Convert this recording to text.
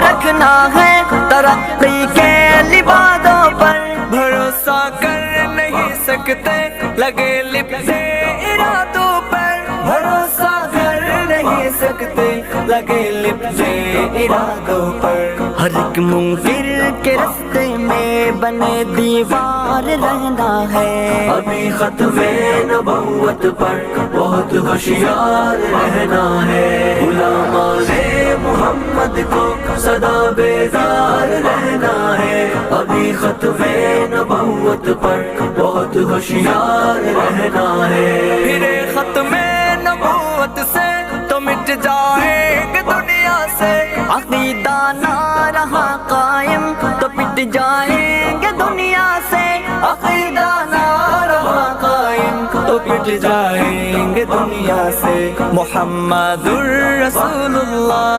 رکھنا ہے ترقی کے لبادوں پر، بھروسہ کر نہیں سکتے لگے لپٹے ارادوں پر، بھروسہ کر نہیں سکتے لگے لپٹے ارادوں پر، ہر ایک منکر کے رستے میں بنے دیوار رہنا ہے، ابھی ختم نبوت پر بہت ہوشیار رہنا ہے، غلامان محمد کو سدا بیدار رہنا ہے، ابھی ختم نبوت پر بہت ہوشیار رہنا ہے، پھر ختم نبوت سے تو مٹ جائیں گے دنیا سے، عقیدہ نہ رہا قائم تو پٹ جائیں گے دنیا سے، عقیدہ نہ رہا قائم تو پٹ جائیں گے دنیا سے، محمد الرسول اللہ